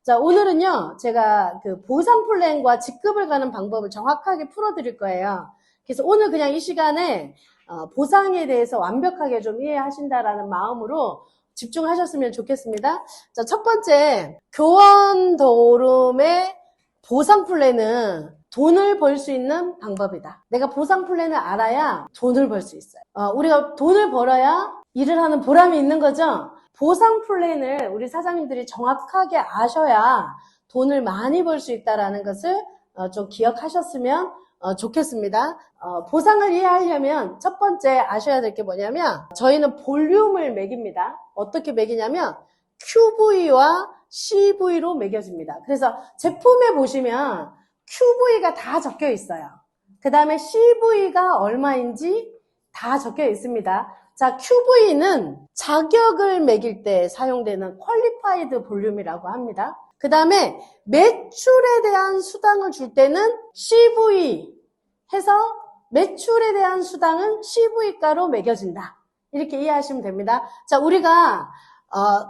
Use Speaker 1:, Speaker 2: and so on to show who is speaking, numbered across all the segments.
Speaker 1: 자, 오늘은요, 제가 그 보상 플랜과 직급을 가는 방법을 정확하게 풀어드릴 거예요. 그래서 오늘 그냥 이 시간에 보상에 대해서 완벽하게 좀 이해하신다라는 마음으로 집중하셨으면 좋겠습니다. 자, 첫 번째, 교원 도움의 보상 플랜은 돈을 벌 수 있는 방법이다. 내가 보상 플랜을 알아야 돈을 벌 수 있어요. 우리가 돈을 벌어야 일을 하는 보람이 있는 거죠. 보상 플랜을 우리 사장님들이 정확하게 아셔야 돈을 많이 벌 수 있다는 것을 좀 기억하셨으면 좋겠습니다. 보상을 이해하려면 첫 번째 아셔야 될 게 뭐냐면 저희는 볼륨을 매깁니다. 어떻게 매기냐면 QV와 CV로 매겨집니다. 그래서 제품에 보시면 QV가 다 적혀 있어요. 그 다음에 CV가 얼마인지 다 적혀 있습니다. 자, QV는 자격을 매길 때 사용되는 퀄리파이드 볼륨이라고 합니다. 그 다음에 매출에 대한 수당을 줄 때는 CV 해서 매출에 대한 수당은 CV가로 매겨진다. 이렇게 이해하시면 됩니다. 자, 우리가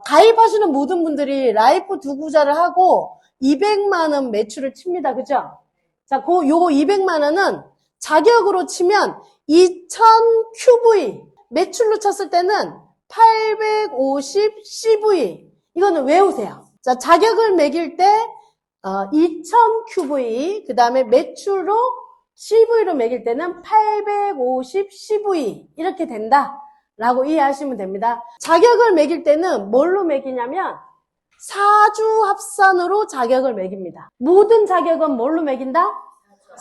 Speaker 1: 가입하시는 모든 분들이 라이프 두구자를 하고 200만 원 매출을 칩니다. 그죠? 자, 요거 200만 원은 자격으로 치면 2000 QV, 매출로 쳤을 때는 850 CV. 이거는 외우세요. 자, 자격을 매길 때 2000 QV, 그 다음에 매출로 CV로 매길 때는 850 CV. 이렇게 된다. 라고 이해하시면 됩니다. 자격을 매길 때는 뭘로 매기냐면 사주 합산으로 자격을 매깁니다. 모든 자격은 뭘로 매긴다?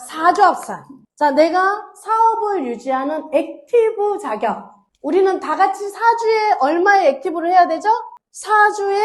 Speaker 1: 사주 합산. 자, 내가 사업을 유지하는 액티브 자격. 우리는 다 같이 사주에 얼마의 액티브를 해야 되죠? 사주에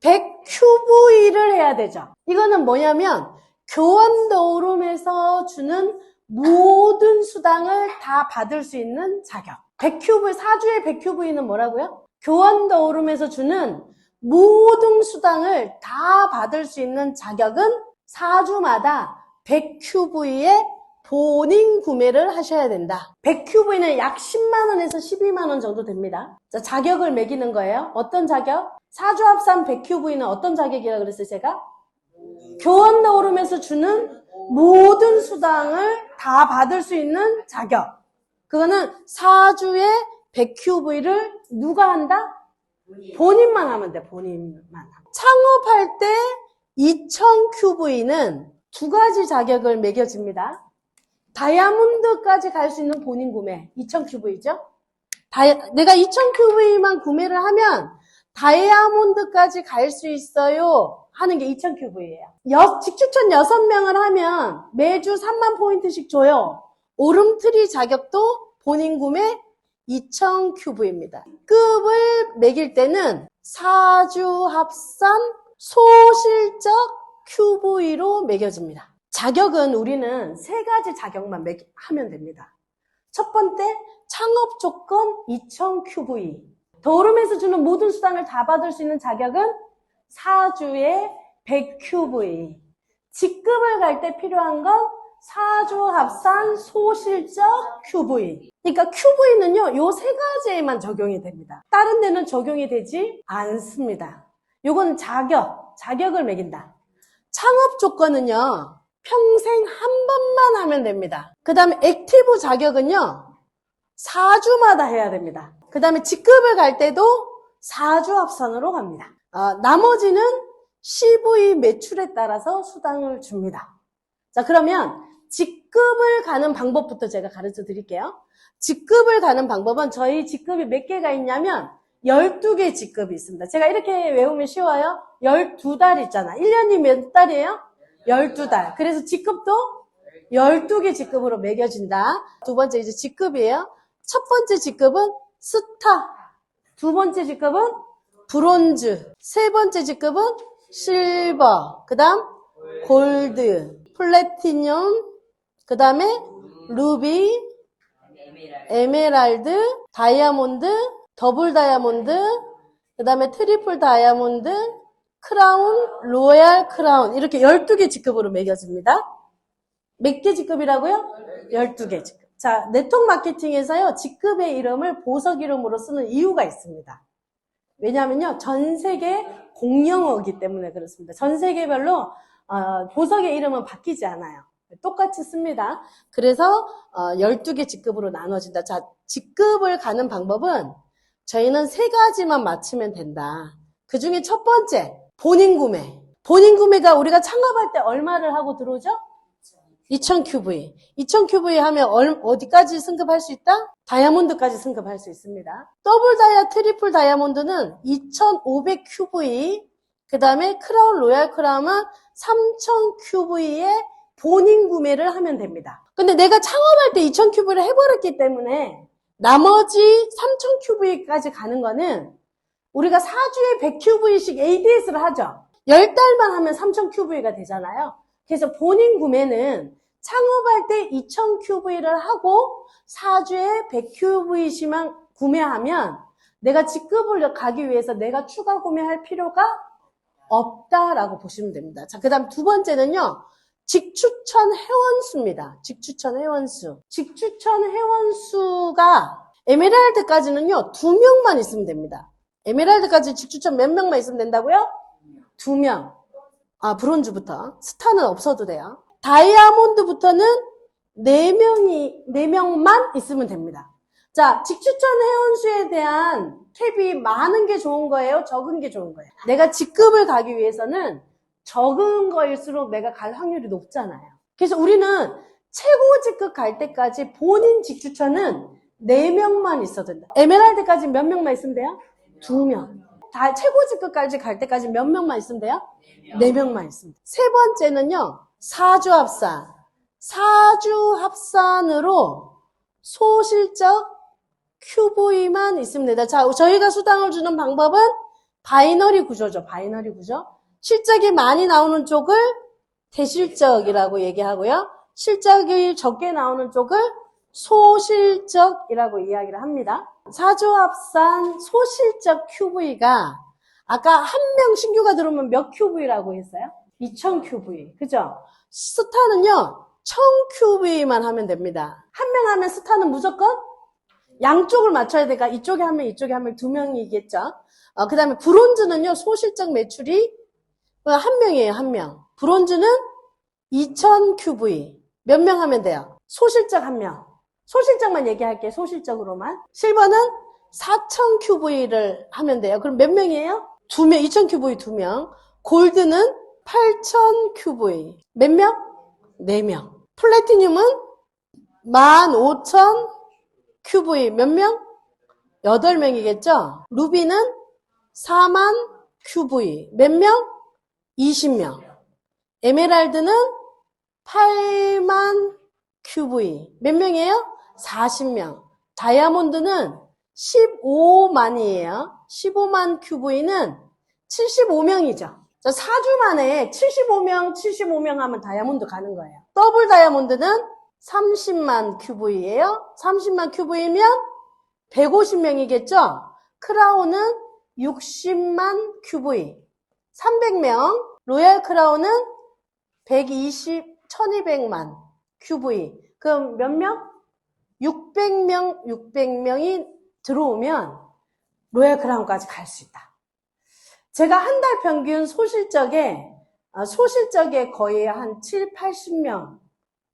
Speaker 1: 100QV를 해야 되죠. 이거는 뭐냐면 교원도우름에서 주는 모든 수당을 다 받을 수 있는 자격. 100QV, 사주의 100QV는 뭐라고요? 교원도우름에서 주는 모든 수당을 다 받을 수 있는 자격은 사주마다 100QV의 본인 구매를 하셔야 된다. 100QV는 약 10만 원에서 12만 원 정도 됩니다. 자, 자격을 매기는 거예요. 어떤 자격? 사주 합산 100QV는 어떤 자격이라고 그랬어요, 제가? 교원도 오르면서 주는 모든 수당을 다 받을 수 있는 자격. 그거는 사주의 100QV를 누가 한다? 본인만 하면 돼, 본인만. 창업할 때 2000QV는 두 가지 자격을 매겨집니다. 다이아몬드까지 갈 수 있는 본인 구매, 2000QV죠? 내가 2000QV만 구매를 하면 다이아몬드까지 갈 수 있어요 하는 게 2000QV예요. 직추천 6명을 하면 매주 3만 포인트씩 줘요. 오름트리 자격도 본인 구매 2000QV입니다. 급을 매길 때는 사주 합산 소실적 QV로 매겨집니다. 자격은 우리는 세 가지 자격만 하면 됩니다. 첫 번째, 창업 조건 2000QV. 도름에서 주는 모든 수당을 다 받을 수 있는 자격은 사주의 100QV. 직급을 갈 때 필요한 건 사주 합산 소실적 QV. 그러니까 QV는요, 요 세 가지에만 적용이 됩니다. 다른 데는 적용이 되지 않습니다. 요건 자격을 매긴다. 창업 조건은요, 평생 한 번만 하면 됩니다. 그 다음에 액티브 자격은요, 4주마다 해야 됩니다. 그 다음에 직급을 갈 때도 4주 합산으로 갑니다. 나머지는 CV 매출에 따라서 수당을 줍니다. 자, 그러면 직급을 가는 방법부터 제가 가르쳐 드릴게요. 직급을 가는 방법은 저희 직급이 몇 개가 있냐면 12개 직급이 있습니다. 제가 이렇게 외우면 쉬워요. 12달 있잖아. 1년이 몇 달이에요? 12달. 그래서 직급도 12개 직급으로 매겨진다. 두 번째 이제 직급이에요. 첫 번째 직급은 스타. 두 번째 직급은 브론즈. 세 번째 직급은 실버. 그 다음 골드, 플래티늄, 그 다음에 루비, 에메랄드, 다이아몬드, 더블 다이아몬드, 그 다음에 트리플 다이아몬드, 크라운, 로얄 크라운. 이렇게 12개 직급으로 매겨집니다. 몇 개 직급이라고요? 12개 직급. 자, 네트워크 마케팅에서요, 직급의 이름을 보석 이름으로 쓰는 이유가 있습니다. 왜냐하면요, 전 세계 공용어이기 때문에 그렇습니다. 전 세계별로 보석의 이름은 바뀌지 않아요. 똑같이 씁니다. 그래서 12개 직급으로 나눠진다. 자, 직급을 가는 방법은 저희는 3가지만 맞추면 된다. 그 중에 첫 번째, 본인 구매. 본인 구매가 우리가 창업할 때 얼마를 하고 들어오죠? 2000QV. 2000QV 하면 어디까지 승급할 수 있다? 다이아몬드까지 승급할 수 있습니다. 더블 다이아, 트리플 다이아몬드는 2500QV, 그 다음에 크라운, 로얄 크라운은 3000QV에 본인 구매를 하면 됩니다. 근데 내가 창업할 때 2000QV를 해버렸기 때문에 나머지 3000QV까지 가는 거는 우리가 4주에 100QV씩 ADS를 하죠. 10달만 하면 3000QV가 되잖아요. 그래서 본인 구매는 창업할 때 2000QV를 하고 4주에 100QV씩만 구매하면 내가 직급을 가기 위해서 내가 추가 구매할 필요가 없다라고 보시면 됩니다. 자, 그 다음 두 번째는요. 직추천 회원수입니다. 직추천 회원수. 직추천 회원수가 에메랄드까지는요. 2명만 있으면 됩니다. 에메랄드까지 직추천 몇 명만 있으면 된다고요? 2명. 브론즈부터. 스타는 없어도 돼요. 다이아몬드부터는 4명만 있으면 됩니다. 자, 직추천 회원수에 대한 캡이 많은 게 좋은 거예요? 적은 게 좋은 거예요? 내가 직급을 가기 위해서는 적은 거일수록 내가 갈 확률이 높잖아요. 그래서 우리는 최고 직급 갈 때까지 본인 직추천은 4명만 있어도 된다. 에메랄드까지 몇 명만 있으면 돼요? 2명. 다 최고 직급까지 갈 때까지 몇 명만 있으면 돼요? 4명만 있습니다. 세 번째는요, 사주 합산. 사주 합산으로 소실적 QV만 있으면 된다. 자, 저희가 수당을 주는 방법은 바이너리 구조죠. 바이너리 구조. 실적이 많이 나오는 쪽을 대실적이라고 얘기하고요. 실적이 적게 나오는 쪽을 소실적이라고 이야기를 합니다. 사주합산 소실적 QV가 아까 한 명 신규가 들어오면 몇 QV라고 했어요? 2000QV. 그죠? 스타는요, 1000QV만 하면 됩니다. 한 명 하면 스타는 무조건 양쪽을 맞춰야 되니까 이쪽에 한 명, 이쪽에 한 명, 2명이겠죠? 그 다음에 브론즈는요, 소실적 매출이 한 명이에요, 한 명. 브론즈는 2000QV. 몇 명 하면 돼요? 소실적 한 명. 소실적만 얘기할게요, 소실적으로만. 실버는 4000QV를 하면 돼요. 그럼 몇 명이에요? 2명, 2000QV 2명. 골드는 8000QV. 몇 명? 4명. 플래티늄은 15000QV. 몇 명? 8명이겠죠? 루비는 40,000QV. 몇 명? 20명. 에메랄드는 80,000QV. 몇 명이에요? 40명. 다이아몬드는 15만이에요. 15만 QV는 75명이죠. 4주 만에 75명 하면 다이아몬드 가는 거예요. 더블 다이아몬드는 30만 QV예요. 30만 QV면 150명이겠죠? 크라운은 60만 QV. 300명. 로얄 크라운은 1200만 QV. 그럼 몇 명? 600명이 들어오면 로얄 크라운까지 갈 수 있다. 제가 한 달 평균 소실적에 거의 한 7, 80명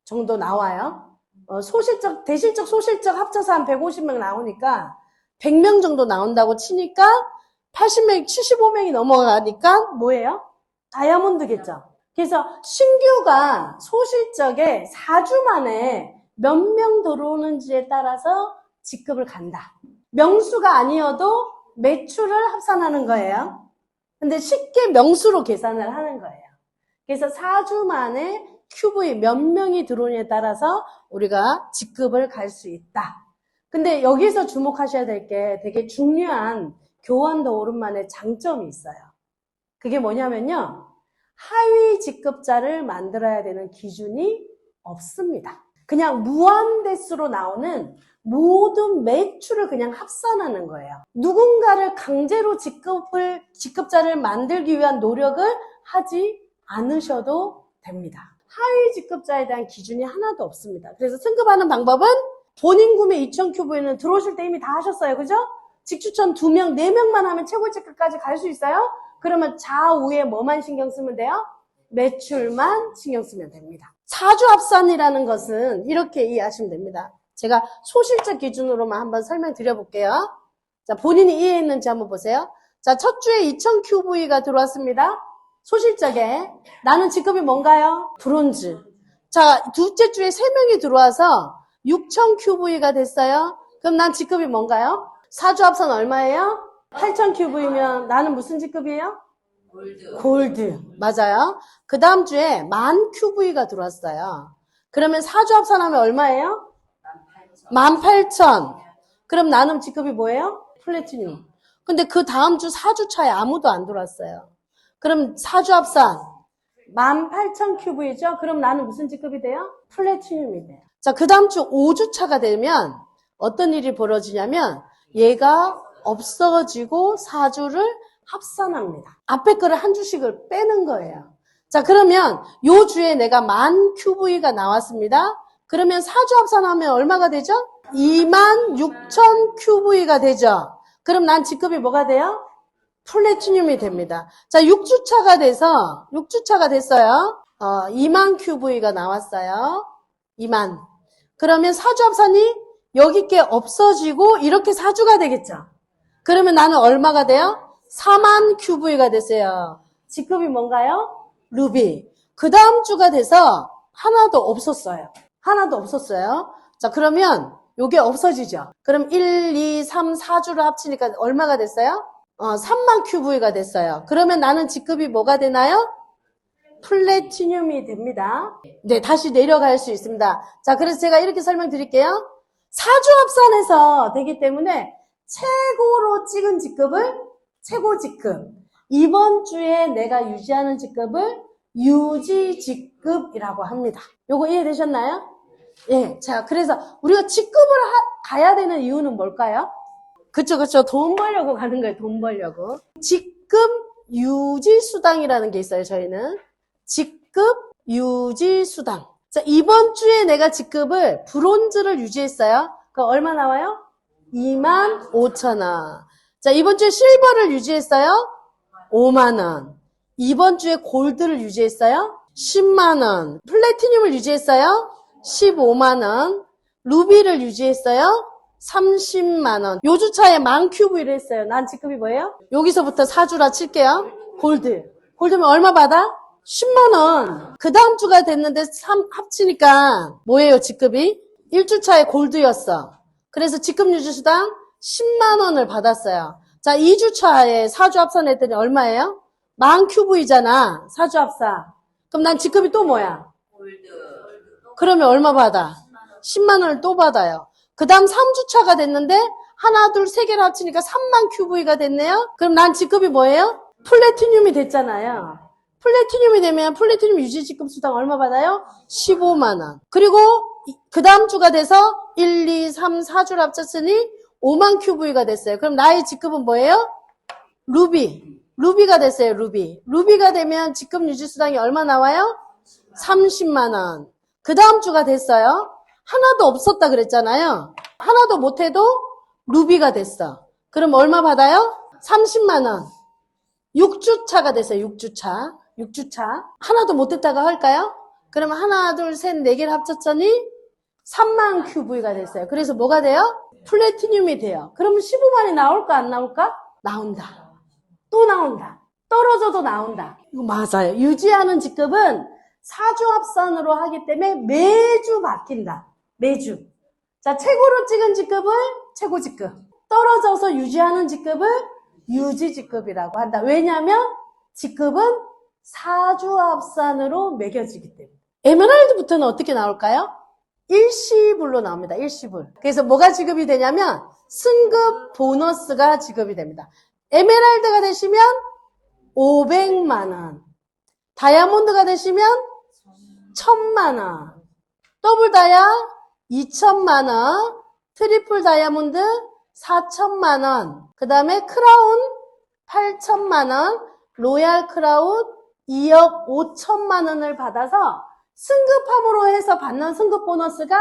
Speaker 1: 정도 나와요. 소실적, 대실적, 소실적 합쳐서 한 150명 나오니까 100명 정도 나온다고 치니까 80명, 75명이 넘어가니까 뭐예요? 다이아몬드겠죠. 그래서 신규가 소실적에 4주 만에 몇 명 들어오는지에 따라서 직급을 간다. 명수가 아니어도 매출을 합산하는 거예요. 근데 쉽게 명수로 계산을 하는 거예요. 그래서 4주 만에 QV 몇 명이 들어오냐에 따라서 우리가 직급을 갈 수 있다. 근데 여기서 주목하셔야 될 게 되게 중요한 교환 더 오른만의 장점이 있어요. 그게 뭐냐면요. 하위 직급자를 만들어야 되는 기준이 없습니다. 그냥 무한대수로 나오는 모든 매출을 그냥 합산하는 거예요. 누군가를 강제로 직급자를 만들기 위한 노력을 하지 않으셔도 됩니다. 하위 직급자에 대한 기준이 하나도 없습니다. 그래서 승급하는 방법은 본인 구매 2000QV는 들어오실 때 이미 다 하셨어요. 그죠? 직추천 2명, 4명만 하면 최고 직급까지 갈 수 있어요? 그러면 좌우에 뭐만 신경 쓰면 돼요? 매출만 신경 쓰면 됩니다. 사주합산이라는 것은 이렇게 이해하시면 됩니다. 제가 소실적 기준으로만 한번 설명드려 볼게요. 자, 본인이 이해했는지 한번 보세요. 자, 첫 주에 2000QV가 들어왔습니다. 소실적에. 나는 직급이 뭔가요? 브론즈. 자, 둘째 주에 3명이 들어와서 6000QV가 됐어요. 그럼 난 직급이 뭔가요? 사주합산 얼마예요? 8000QV면 나는 무슨 직급이에요? 골드. 맞아요. 그 다음 주에 10,000QV가 들어왔어요. 그러면 사주합산하면 얼마예요? 18,000. 그럼 나는 직급이 뭐예요? 플래티늄. 근데 그 다음 주 4주차에 아무도 안 들어왔어요. 그럼 사주합산 18,000QV죠? 그럼 나는 무슨 직급이 돼요? 플래티늄이 돼요. 자, 그 다음 주 5주차가 되면 어떤 일이 벌어지냐면 얘가 없어지고 사주를 합산합니다. 앞에 거를 한 주씩을 빼는 거예요. 자, 그러면 요 주에 내가 10,000QV가 나왔습니다. 그러면 사주 합산하면 얼마가 되죠? 26,000QV가 되죠. 그럼 난 직급이 뭐가 돼요? 플래티늄이 됩니다. 자, 6주차가 됐어요. 20,000QV가 나왔어요. 20,000. 그러면 사주 합산이 여기 게 없어지고 이렇게 사주가 되겠죠. 그러면 나는 얼마가 돼요? 40,000QV가 됐어요. 직급이 뭔가요? 루비. 그 다음 주가 돼서 하나도 없었어요. 자, 그러면 요게 없어지죠. 그럼 1, 2, 3, 4주를 합치니까 얼마가 됐어요? 30,000QV가 됐어요. 그러면 나는 직급이 뭐가 되나요? 플래티늄이 됩니다. 네, 다시 내려갈 수 있습니다. 자, 그래서 제가 이렇게 설명드릴게요. 사주합산해서 되기 때문에 최고로 찍은 직급을 최고 직급. 이번 주에 내가 유지하는 직급을 유지 직급이라고 합니다. 요거 이해되셨나요? 예. 자, 그래서 우리가 직급을 가야 되는 이유는 뭘까요? 그쵸. 돈 벌려고 가는 거예요. 돈 벌려고. 직급 유지 수당이라는 게 있어요. 저희는. 직급 유지 수당. 자, 이번 주에 내가 직급을 브론즈를 유지했어요. 그럼 얼마 나와요? 25,000원. 자, 이번 주에 실버를 유지했어요? 5만원. 이번 주에 골드를 유지했어요? 10만원. 플래티늄을 유지했어요? 15만원. 루비를 유지했어요? 30만원. 요 주차에 10,000QV를 했어요. 난 직급이 뭐예요? 여기서부터 4주라 칠게요. 골드. 골드면 얼마 받아? 10만원. 그 다음 주가 됐는데 3 합치니까 뭐예요, 직급이? 1주차에 골드였어. 그래서 직급 유지수당 10만원을 받았어요. 자, 2주차에 사주 합산했더니 얼마예요? 10,000QV잖아. 사주 합산. 그럼 난 직급이 또 뭐야? 그러면 얼마 받아? 10만원을 또 받아요. 그 다음 3주차가 됐는데 하나, 둘, 세 개를 합치니까 30,000QV가 됐네요. 그럼 난 직급이 뭐예요? 플래티늄이 됐잖아요. 플래티늄이 되면 플래티늄 유지 직급 수당 얼마 받아요? 15만원. 그리고 그 다음 주가 돼서 1, 2, 3, 4주를 합쳤으니 50,000QV가 됐어요. 그럼 나의 직급은 뭐예요? 루비. 루비가 됐어요, 루비. 루비가 되면 직급 유지 수당이 얼마 나와요? 30만원. 그 다음 주가 됐어요. 하나도 없었다 그랬잖아요. 하나도 못해도 루비가 됐어. 그럼 얼마 받아요? 30만원. 6주차가 됐어요, 6주차. 하나도 못했다가 할까요? 그러면 하나, 둘, 셋, 네 개를 합쳤더니 30,000QV가 됐어요. 그래서 뭐가 돼요? 플래티늄이 돼요. 그러면 15만이 나올까, 안 나올까? 나온다. 또 나온다. 떨어져도 나온다. 이거 맞아요. 유지하는 직급은 사주합산으로 하기 때문에 매주 바뀐다. 매주. 자, 최고로 찍은 직급을 최고 직급. 떨어져서 유지하는 직급을 유지 직급이라고 한다. 왜냐하면 직급은 사주합산으로 매겨지기 때문에. 에메랄드부터는 어떻게 나올까요? 일시불로 나옵니다. 일시불. 그래서 뭐가 지급이 되냐면 승급 보너스가 지급이 됩니다. 에메랄드가 되시면 500만원. 다이아몬드가 되시면 1,000만원. 더블 다이아 2,000만원. 트리플 다이아몬드 4,000만원. 그 다음에 크라운 8,000만원. 로얄 크라운 2억 5천만원을 받아서 승급함으로 해서 받는 승급 보너스가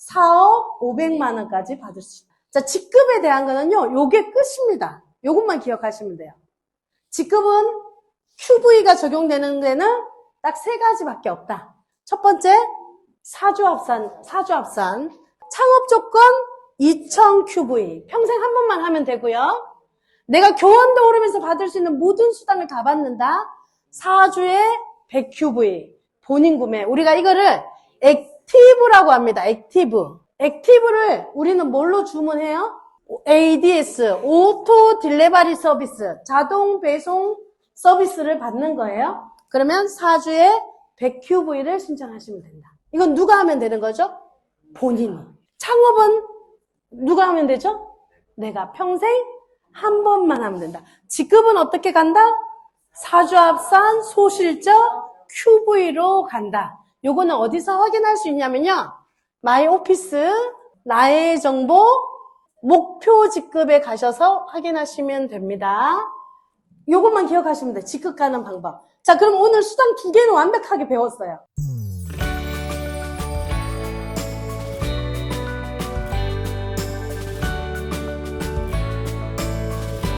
Speaker 1: 4억 500만원까지 받을 수 있어요. 자, 직급에 대한 거는요, 요게 끝입니다. 요것만 기억하시면 돼요. 직급은 QV가 적용되는 데는 딱 세 가지밖에 없다. 첫 번째, 사주합산. 창업 조건 2000 QV. 평생 한 번만 하면 되고요. 내가 교원도 오르면서 받을 수 있는 모든 수당을 다 받는다. 사주에 100 QV. 본인 구매. 우리가 이거를 액티브라고 합니다. 액티브를 우리는 뭘로 주문해요? ADS, 오토 딜레바리 서비스, 자동 배송 서비스를 받는 거예요. 그러면 사주에 100 QV를 신청하시면 된다. 이건 누가 하면 되는 거죠? 본인이. 창업은 누가 하면 되죠? 내가 평생 한 번만 하면 된다. 직급은 어떻게 간다? 사주합산 소실적 QV로 간다. 요거는 어디서 확인할 수 있냐면요. 마이 오피스, 나의 정보, 목표 직급에 가셔서 확인하시면 됩니다. 요것만 기억하시면 돼요. 직급 가는 방법. 자, 그럼 오늘 수당 2개는 완벽하게 배웠어요.